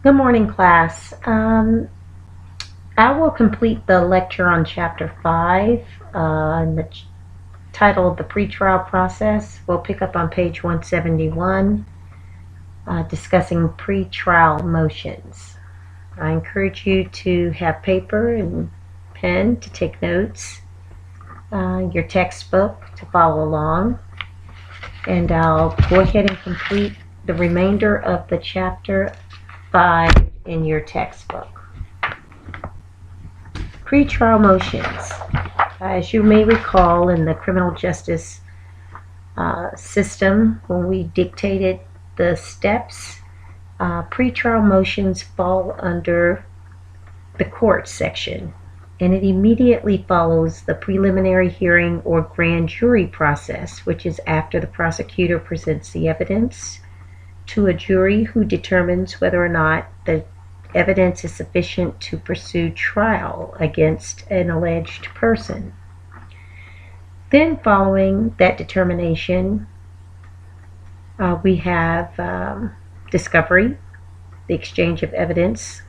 Good morning, class. I will complete the lecture on Chapter 5. And the title of the pretrial process. We'll pick up on page 171, discussing pretrial motions. I encourage you to have paper and pen to take notes, your textbook to follow along, and I'll go ahead and complete the remainder of the Chapter 5 in your textbook. Pretrial motions. As you may recall, in the criminal justice system, when we dictated the steps, pretrial motions fall under the court section, and it immediately follows the preliminary hearing or grand jury process, which is after the prosecutor presents the evidence to a jury who determines whether or not the evidence is sufficient to pursue trial against an alleged person. Then, following that determination, we have discovery, the exchange of evidence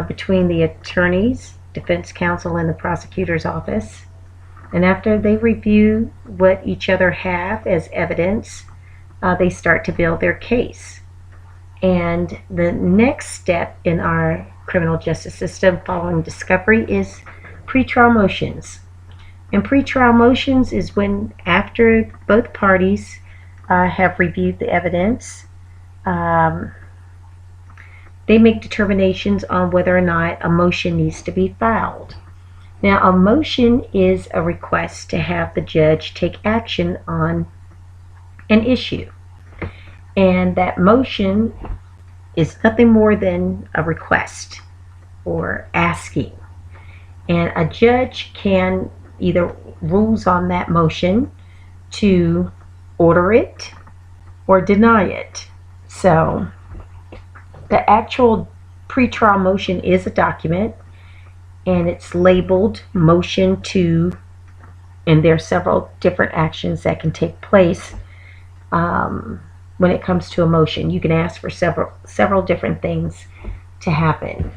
between the attorneys, defense counsel, and the prosecutor's office. And after they review what each other have as evidence, they start to build their case. And the next step in our criminal justice system following discovery is pretrial motions. And pretrial motions is when, after both parties have reviewed the evidence, they make determinations on whether or not a motion needs to be filed. Now, a motion is a request to have the judge take action on an issue. And that motion is nothing more than a request or asking. And a judge can either rules on that motion to order it or deny it. So the actual pretrial motion is a document, and it's labeled motion to, and there are several different actions that can take place when it comes to a motion. You can ask for several different things to happen.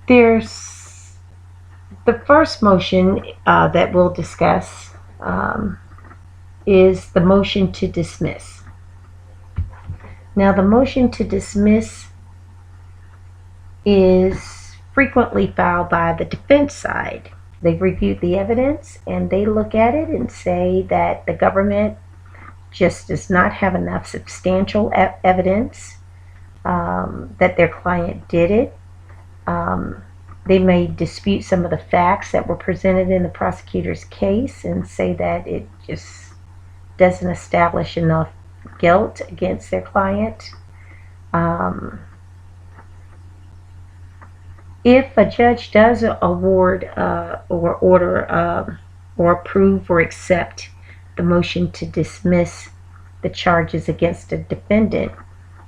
There's the first motion that we'll discuss is the motion to dismiss. Now, the motion to dismiss is frequently filed by the defense side. They've reviewed the evidence and they look at it and say that the government just does not have enough substantial evidence that their client did it. They may dispute some of the facts that were presented in the prosecutor's case and say that it just doesn't establish enough guilt against their client. If a judge does award or order or approve or accept the motion to dismiss the charges against a defendant,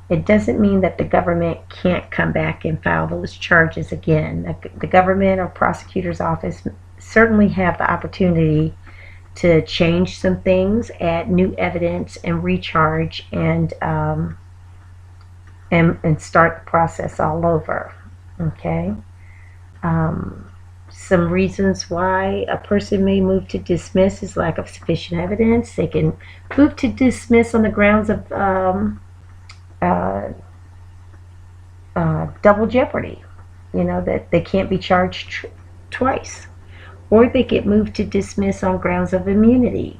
it doesn't mean that the government can't come back and file those charges again. The government or prosecutor's office certainly have the opportunity to change some things, add new evidence, and recharge and start the process all over. Okay. Some reasons why a person may move to dismiss is lack of sufficient evidence. They can move to dismiss on the grounds of double jeopardy, that they can't be charged twice. Or they get moved to dismiss on grounds of immunity,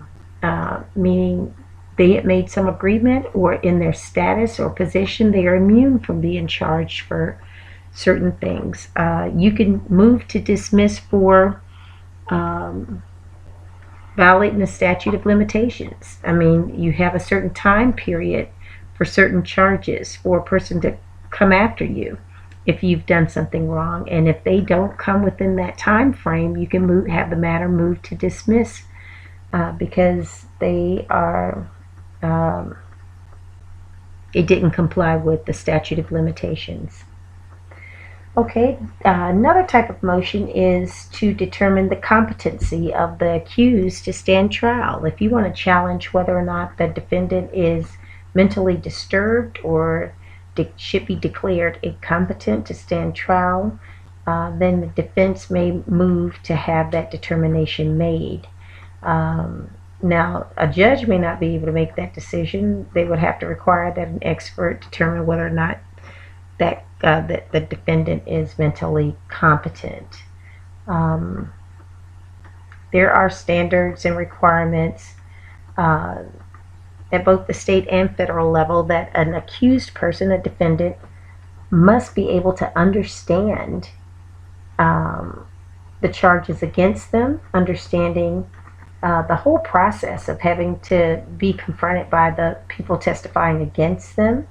meaning they had made some agreement, or in their status or position they are immune from being charged for certain things. You can move to dismiss for violating the statute of limitations. I mean, you have a certain time period for certain charges for a person to come after you if you've done something wrong, and if they don't come within that time frame, you can have the matter moved to dismiss because they are it didn't comply with the statute of limitations. Okay, another type of motion is to determine the competency of the accused to stand trial. If you want to challenge whether or not the defendant is mentally disturbed or should be declared incompetent to stand trial, then the defense may move to have that determination made. Now, a judge may not be able to make that decision. They would have to require that an expert determine whether or not that the defendant is mentally competent. There are standards and requirements at both the state and federal level that an accused person, a defendant, must be able to understand the charges against them, understanding the whole process of having to be confronted by the people testifying against them,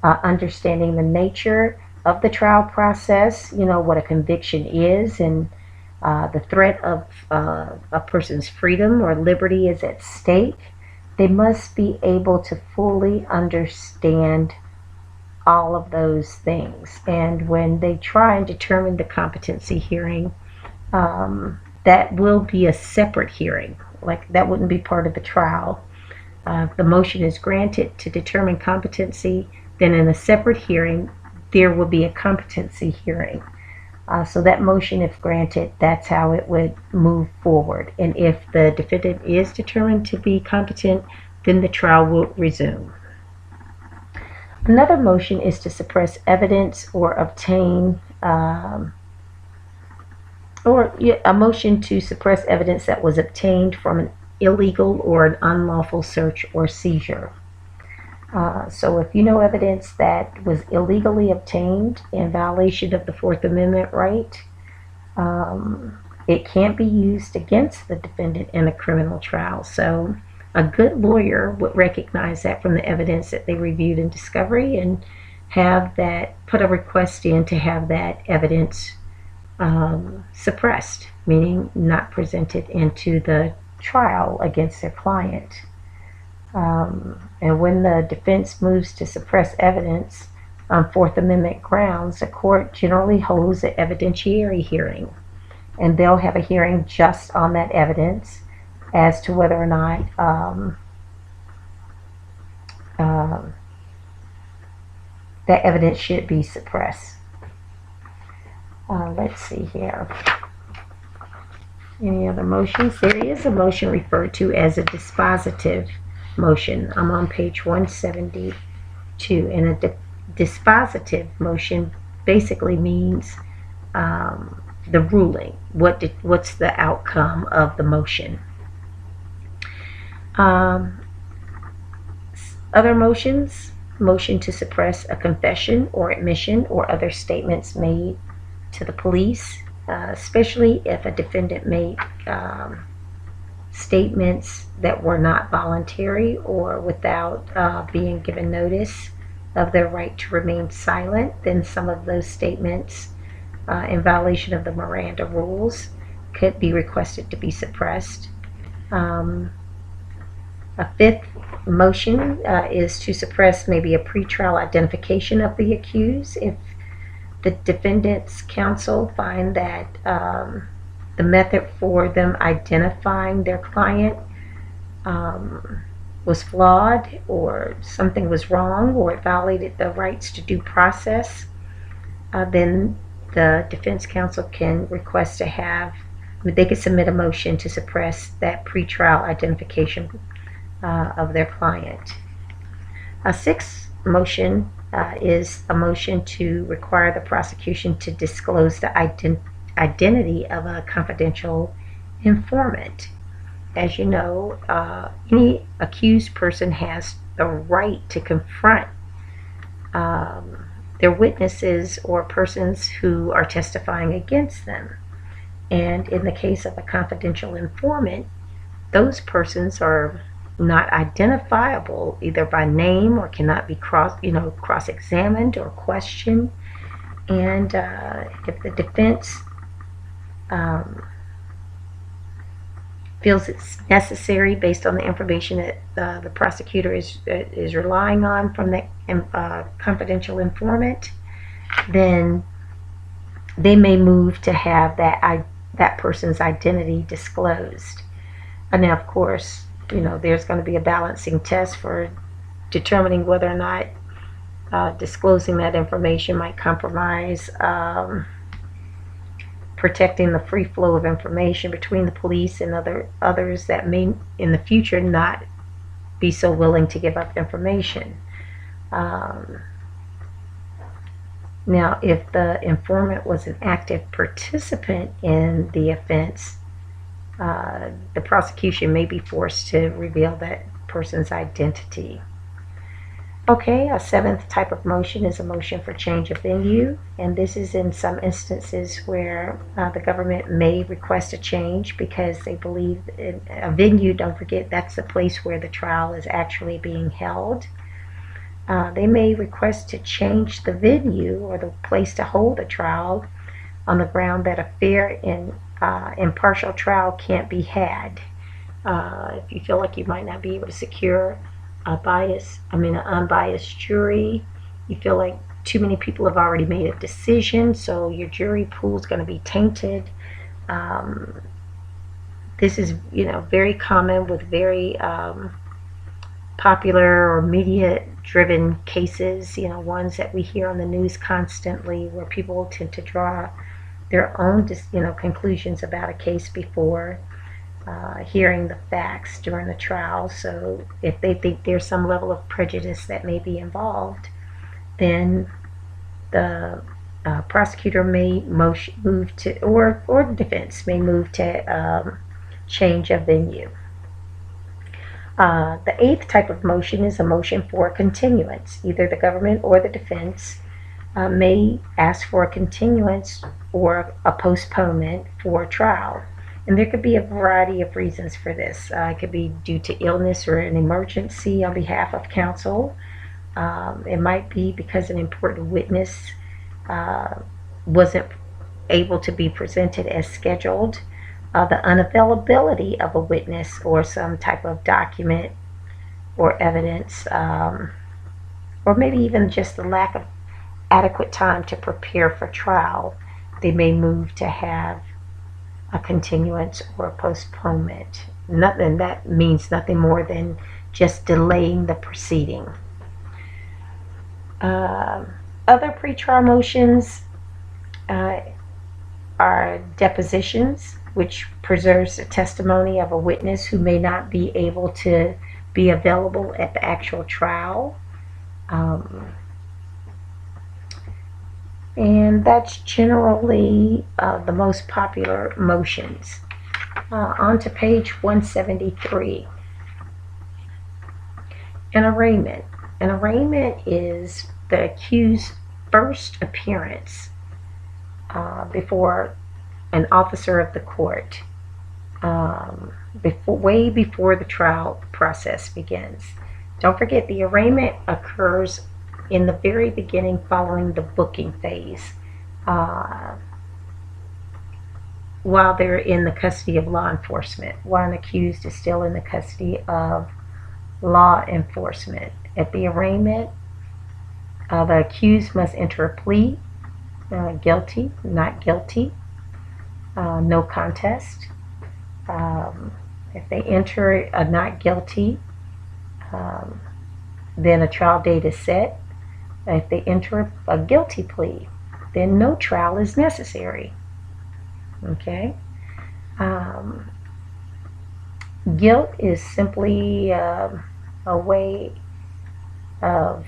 understanding the nature of the trial process, what a conviction is, and the threat of a person's freedom or liberty is at stake. They must be able to fully understand all of those things. And when they try and determine the competency hearing, that will be a separate hearing. Like, that wouldn't be part of the trial. If the motion is granted to determine competency, then in a separate hearing, there will be a competency hearing. So that motion, if granted, that's how it would move forward. And if the defendant is determined to be competent, then the trial will resume. Another motion is to suppress evidence or obtain, a motion to suppress evidence that was obtained from an illegal or an unlawful search or seizure. So if you know evidence that was illegally obtained in violation of the Fourth Amendment right, it can't be used against the defendant in a criminal trial. So a good lawyer would recognize that from the evidence that they reviewed in discovery and have that, put a request in to have that evidence suppressed, meaning not presented into the trial against their client. And when the defense moves to suppress evidence on Fourth Amendment grounds, the court generally holds an evidentiary hearing, and they'll have a hearing just on that evidence as to whether or not that evidence should be suppressed. Let's see here. Any other motions? There is a motion referred to as a dispositive motion. I'm on page 172, and a dispositive motion basically means the ruling. What's the outcome of the motion? Other motions: motion to suppress a confession or admission or other statements made to the police, especially if a defendant made statements that were not voluntary or without being given notice of their right to remain silent. Then some of those statements in violation of the Miranda rules could be requested to be suppressed. A fifth motion is to suppress maybe a pretrial identification of the accused. If the defendant's counsel find that the method for them identifying their client was flawed, or something was wrong, or it violated the rights to due process, then the defense counsel can request to have, they could submit a motion to suppress that pretrial identification of their client. A sixth motion is a motion to require the prosecution to disclose the identity of a confidential informant. As you know, any accused person has the right to confront their witnesses or persons who are testifying against them. And in the case of a confidential informant, those persons are not identifiable either by name or cannot be cross-examined or questioned. And if the defense feels it's necessary based on the information that the prosecutor is relying on from the confidential informant, then they may move to have that person's identity disclosed. And now, of course, there's going to be a balancing test for determining whether or not disclosing that information might compromise protecting the free flow of information between the police and others that may in the future not be so willing to give up information. Now, if the informant was an active participant in the offense, the prosecution may be forced to reveal that person's identity. Okay, a seventh type of motion is a motion for change of venue, and this is in some instances where the government may request a change because they believe in a venue. Don't forget, that's the place where the trial is actually being held. They may request to change the venue or the place to hold a trial on the ground that a fair and impartial trial can't be had. If you feel like you might not be able to secure an unbiased jury, you feel like too many people have already made a decision, so your jury pool is going to be tainted. This is, very common with very popular or media-driven cases, ones that we hear on the news constantly, where people tend to draw their own, conclusions about a case before hearing the facts during the trial. So if they think there's some level of prejudice that may be involved, then the prosecutor may move to, or the defense may move to change a venue. The eighth type of motion is a motion for continuance. Either the government or the defense may ask for a continuance or a postponement for trial. And there could be a variety of reasons for this. It could be due to illness or an emergency on behalf of counsel. It might be because an important witness wasn't able to be presented as scheduled. The unavailability of a witness or some type of document or evidence, or maybe even just the lack of adequate time to prepare for trial. They may move to have a continuance or a postponement. That means nothing more than just delaying the proceeding. Other pretrial motions are depositions, which preserves the testimony of a witness who may not be able to be available at the actual trial. And that's generally the most popular motions. On to page 173. An arraignment. An arraignment is the accused's first appearance before an officer of the court, way before the trial process begins. Don't forget, the arraignment occurs in the very beginning following the booking phase, while they're in the custody of law enforcement, while an accused is still in the custody of law enforcement. At the arraignment, the accused must enter a plea, guilty, not guilty, no contest. If they enter a not guilty, then a trial date is set. If they enter a guilty plea, then no trial is necessary. Okay? Guilt is simply a way of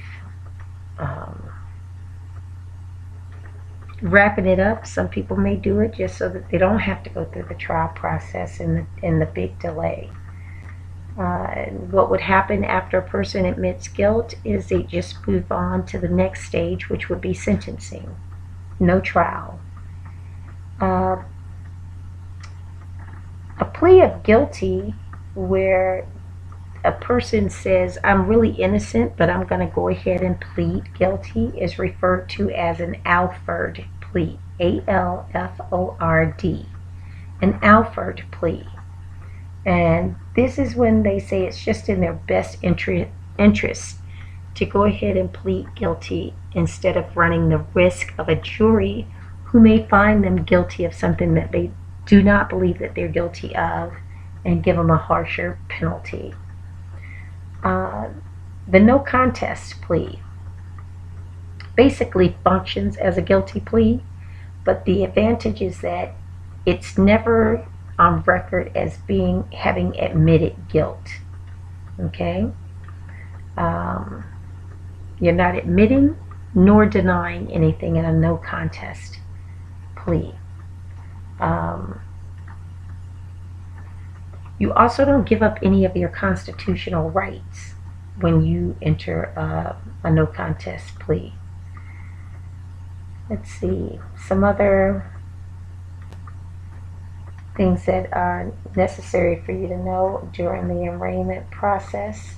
wrapping it up. Some people may do it just so that they don't have to go through the trial process and the big delay. What would happen after a person admits guilt is they just move on to the next stage, which would be sentencing. No trial. A plea of guilty, where a person says, I'm really innocent, but I'm going to go ahead and plead guilty, is referred to as an Alford plea. A-L-F-O-R-D. An Alford plea. And this is when they say it's just in their best interest to go ahead and plead guilty instead of running the risk of a jury who may find them guilty of something that they do not believe that they're guilty of and give them a harsher penalty. The no contest plea basically functions as a guilty plea, but the advantage is that it's never on record as having admitted guilt. Okay? You're not admitting nor denying anything in a no contest plea. You also don't give up any of your constitutional rights when you enter a no contest plea. Let's see, some other things that are necessary for you to know during the arraignment process.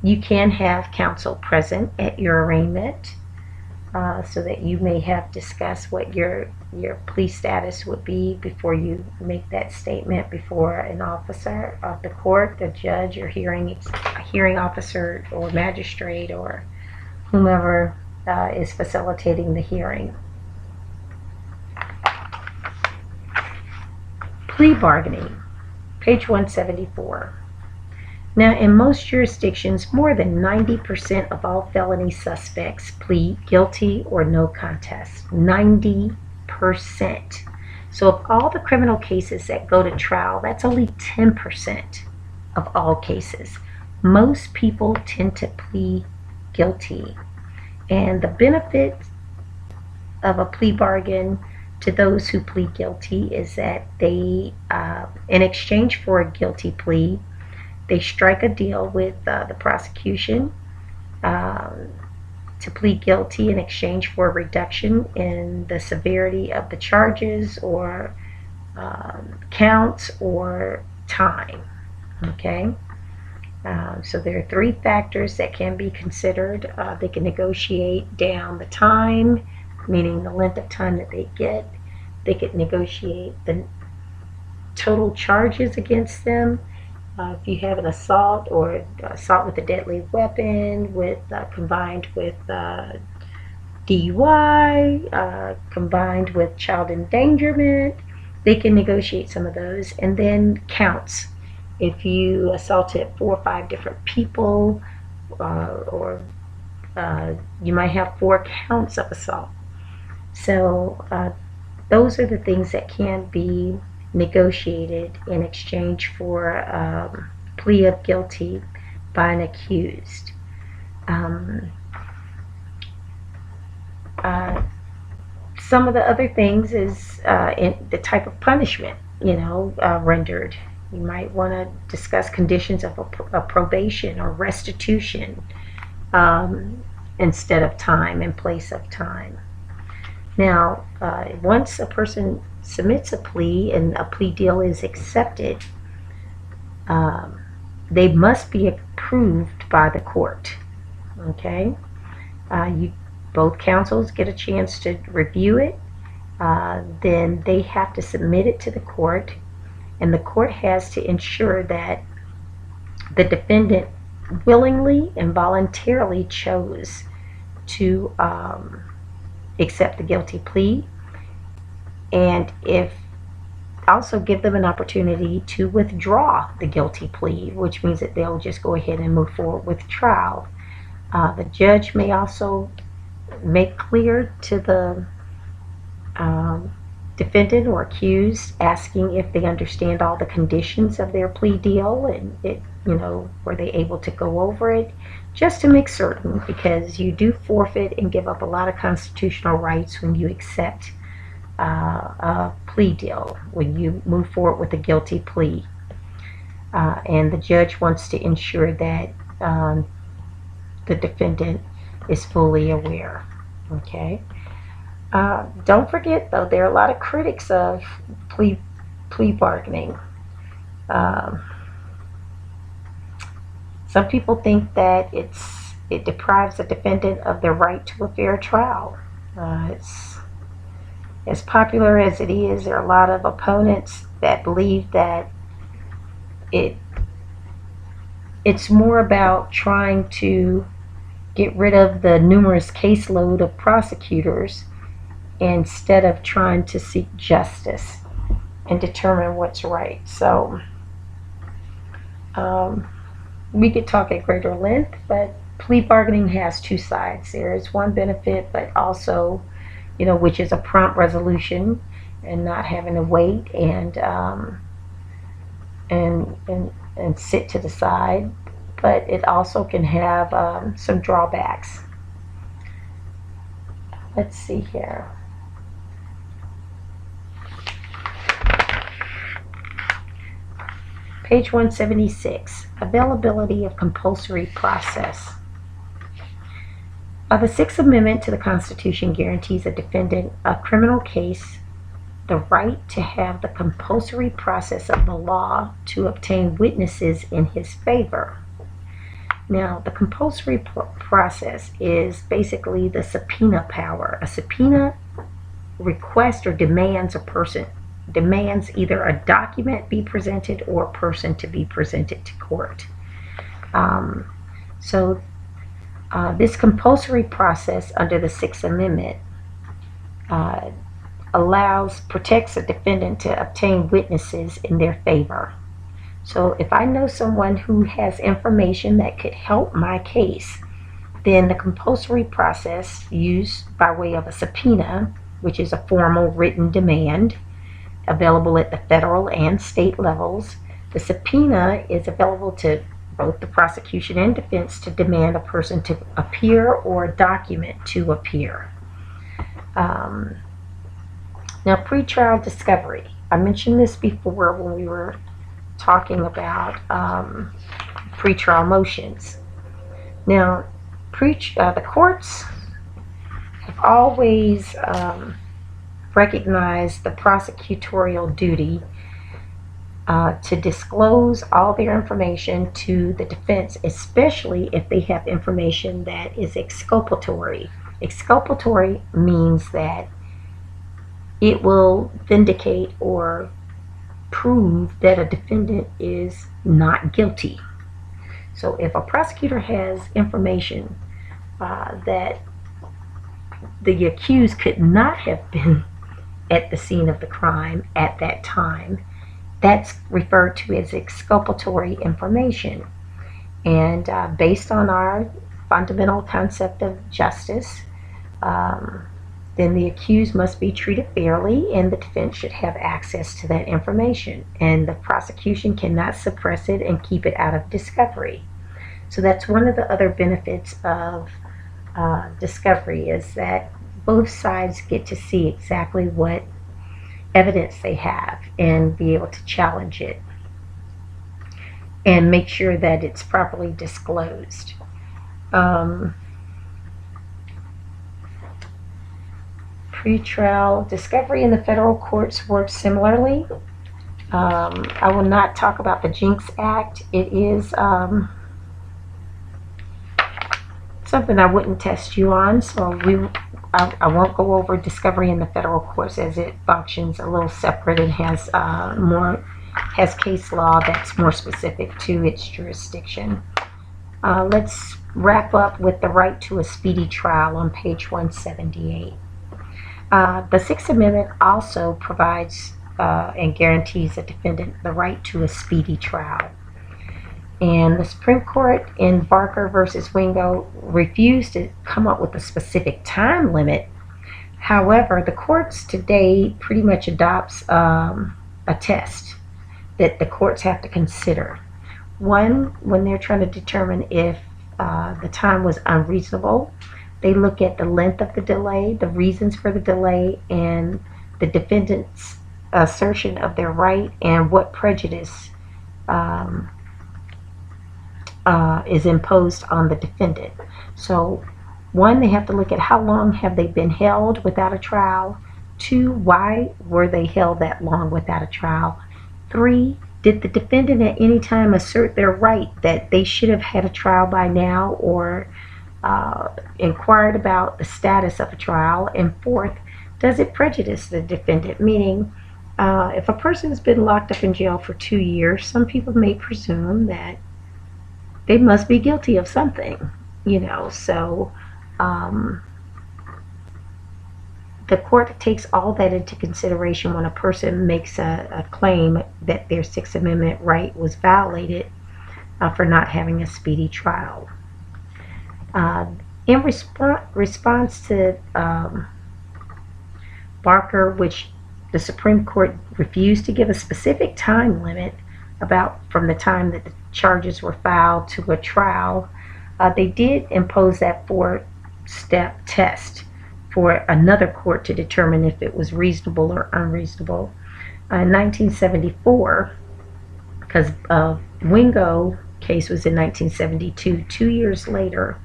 You can have counsel present at your arraignment so that you may have discussed what your plea status would be before you make that statement before an officer of the court, the judge, or hearing officer or magistrate or whomever is facilitating the hearing. Plea bargaining, page 174. Now, in most jurisdictions, more than 90% of all felony suspects plead guilty or no contest. 90%. So of all the criminal cases that go to trial, that's only 10% of all cases. Most people tend to plead guilty. And the benefit of a plea bargain to those who plead guilty is that they, in exchange for a guilty plea, they strike a deal with the prosecution to plead guilty in exchange for a reduction in the severity of the charges or counts or time. Okay? So there are three factors that can be considered. They can negotiate down the time, meaning the length of time that they get. They could negotiate the total charges against them. If you have an assault or assault with a deadly weapon combined with DUI, combined with child endangerment, they can negotiate some of those. And then counts. If you assaulted 4 or 5 different people, or you might have 4 counts of assault. So those are the things that can be negotiated in exchange for a plea of guilty by an accused. Some of the other things is in the type of punishment, rendered. You might want to discuss conditions of a probation or restitution instead of time, in place of time. Now, once a person submits a plea and a plea deal is accepted, they must be approved by the court. Okay? Both counsels get a chance to review it. Then they have to submit it to the court, and the court has to ensure that the defendant willingly and voluntarily chose to accept the guilty plea, and also give them an opportunity to withdraw the guilty plea, which means that they'll just go ahead and move forward with trial. The judge may also make clear to the defendant or accused, asking if they understand all the conditions of their plea deal and were they able to go over it, just to make certain, because you do forfeit and give up a lot of constitutional rights when you accept a plea deal, when you move forward with a guilty plea. And the judge wants to ensure that the defendant is fully aware. Okay? Don't forget, though, there are a lot of critics of plea bargaining. Some people think that it deprives the defendant of their right to a fair trial. It's as popular as it is. There are a lot of opponents that believe that it's more about trying to get rid of the numerous caseload of prosecutors instead of trying to seek justice and determine what's right. So we could talk at greater length, but plea bargaining has two sides. There is one benefit, but also, which is a prompt resolution and not having to wait and sit to the side. But it also can have some drawbacks. Let's see here. Page 176, availability of compulsory process. The Sixth Amendment to the Constitution guarantees a defendant a criminal case the right to have the compulsory process of the law to obtain witnesses in his favor. Now, the compulsory process is basically the subpoena power. A subpoena requests or demands either a document be presented or a person to be presented to court. So this compulsory process under the Sixth Amendment protects a defendant to obtain witnesses in their favor. So if I know someone who has information that could help my case, then the compulsory process used by way of a subpoena, which is a formal written demand available at the federal and state levels. The subpoena is available to both the prosecution and defense to demand a person to appear or a document to appear. Now, pretrial discovery. I mentioned this before when we were talking about pretrial motions. Now, the courts have always recognized the prosecutorial duty to disclose all their information to the defense, especially if they have information that is exculpatory. Exculpatory means that it will vindicate or prove that a defendant is not guilty. So if a prosecutor has information that the accused could not have been at the scene of the crime at that time, that's referred to as exculpatory information. And based on our fundamental concept of justice, then the accused must be treated fairly and the defense should have access to that information. And the prosecution cannot suppress it and keep it out of discovery. So that's one of the other benefits of discovery, is that both sides get to see exactly what evidence they have and be able to challenge it and make sure that it's properly disclosed. Pretrial discovery in the federal courts works similarly. I will not talk about the Jinx Act. It is something I wouldn't test you on, so I won't go over discovery in the federal courts, as it functions a little separate and has case law that's more specific to its jurisdiction. Let's wrap up with the right to a speedy trial on page 178. The Sixth Amendment also provides and guarantees a defendant the right to a speedy trial. And the Supreme Court in Barker versus Wingo refused to come up with a specific time limit. However, the courts today pretty much adopts a test that the courts have to consider. One, when they're trying to determine if the time was unreasonable, they look at the length of the delay, the reasons for the delay, and the defendant's assertion of their right and what prejudice is imposed on the defendant. So, one, they have to look at how long have they been held without a trial. Two, why were they held that long without a trial? Three, did the defendant at any time assert their right that they should have had a trial by now, or inquired about the status of a trial? And fourth, does it prejudice the defendant? Meaning, if a person's been locked up in jail for 2 years, some people may presume that they must be guilty of something. So the court takes all that into consideration when a person makes a claim that their Sixth Amendment right was violated for not having a speedy trial. In response to Barker, which the Supreme Court refused to give a specific time limit about from the time that the charges were filed to a trial, they did impose that four-step test for another court to determine if it was reasonable or unreasonable. In 1974, because Wingo case was in 1972, 2 years later,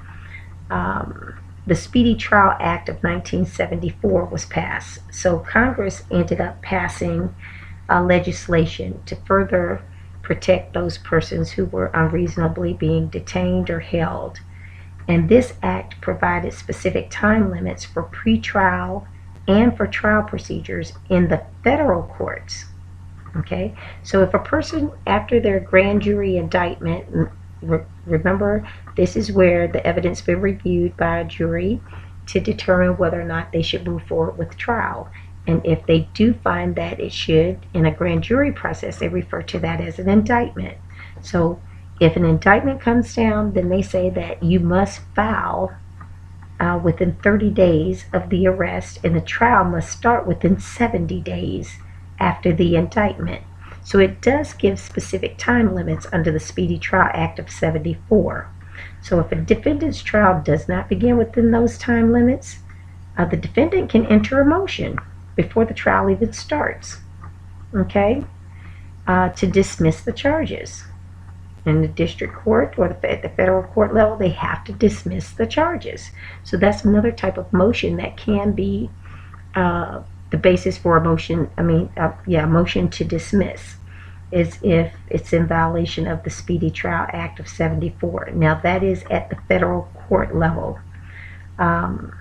the Speedy Trial Act of 1974 was passed. So Congress ended up passing legislation to further protect those persons who were unreasonably being detained or held. And this act provided specific time limits for pretrial and for trial procedures in the federal courts. Okay, so if a person, after their grand jury indictment, remember, this is where the evidence been reviewed by a jury to determine whether or not they should move forward with trial. And if they do find that it should, in a grand jury process, they refer to that as an indictment. So if an indictment comes down, then they say that you must file within 30 days of the arrest, and the trial must start within 70 days after the indictment. So it does give specific time limits under the Speedy Trial Act of 74. So if a defendant's trial does not begin within those time limits, the defendant can enter a motion before the trial even starts, okay, to dismiss the charges. In the district court or at the federal court level, they have to dismiss the charges. So that's another type of motion that can be the basis for a motion. Motion to dismiss is if it's in violation of the Speedy Trial Act of 74. Now that is at the federal court level. Now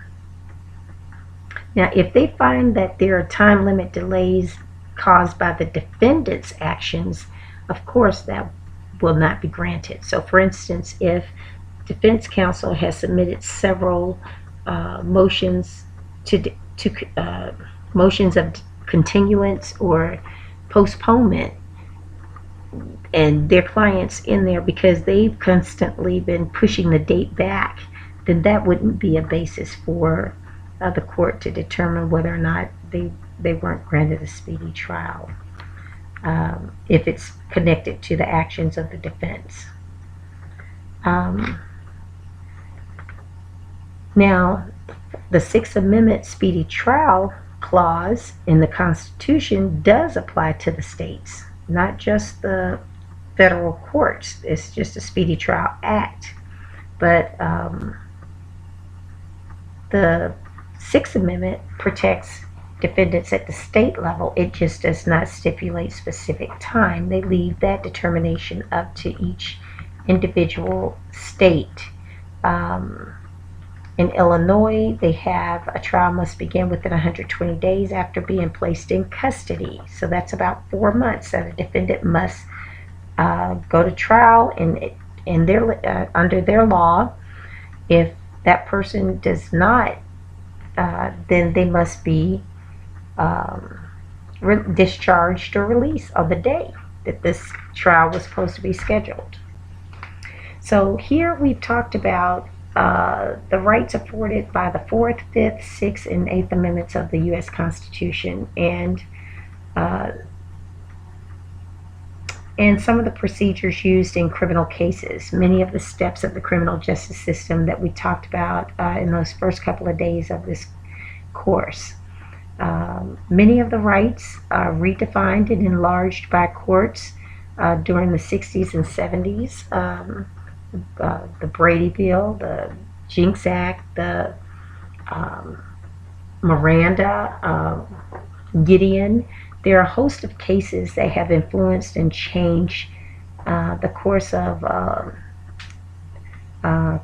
if they find that there are time limit delays caused by the defendant's actions, of course that will not be granted. So for instance, if defense counsel has submitted several motions motions of continuance or postponement, and their clients in there because they've constantly been pushing the date back, then that wouldn't be a basis for the court to determine whether or not they weren't granted a speedy trial, if it's connected to the actions of the defense. Now, the Sixth Amendment Speedy Trial Clause in the Constitution does apply to the states, not just the federal courts. It's just a Speedy Trial Act. But the Sixth Amendment protects defendants at the state level. It just does not stipulate specific time. They leave that determination up to each individual state. In Illinois, they have a trial must begin within 120 days after being placed in custody. So that's about 4 months that a defendant must go to trial in their under their law. If that person does not, then they must be discharged or released on the day that this trial was supposed to be scheduled. So here we've talked about the rights afforded by the 4th, 5th, 6th, and 8th Amendments of the U.S. Constitution, and some of the procedures used in criminal cases. Many of the steps of the criminal justice system that we talked about in those first couple of days of this course. Many of the rights are redefined and enlarged by courts during the 60s and 70s. The Brady Bill, the Jinx Act, the Miranda, Gideon. There are a host of cases that have influenced and changed the course of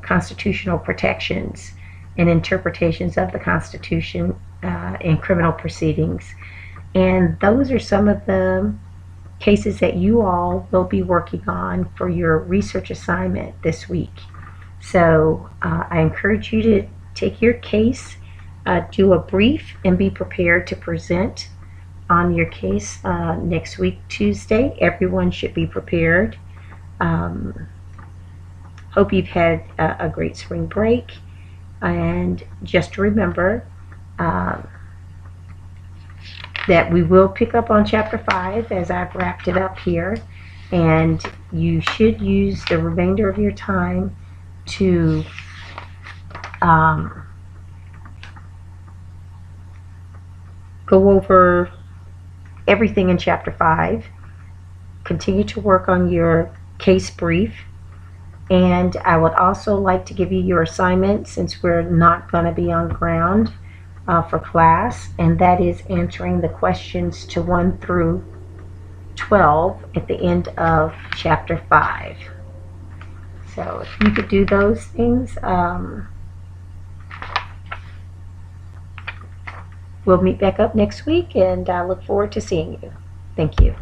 constitutional protections and interpretations of the Constitution in criminal proceedings. And those are some of the cases that you all will be working on for your research assignment this week. So I encourage you to take your case, do a brief, and be prepared to present on your case next week, Tuesday. Everyone should be prepared. Hope you've had a great spring break. And just remember that we will pick up on Chapter 5 as I've wrapped it up here. And you should use the remainder of your time to go over everything in Chapter 5. Continue to work on your case brief. And I would also like to give you your assignment, since we're not going to be on ground for class, and that is answering the questions to 1 through 12 at the end of Chapter 5. So if you could do those things, we'll meet back up next week, and I look forward to seeing you. Thank you.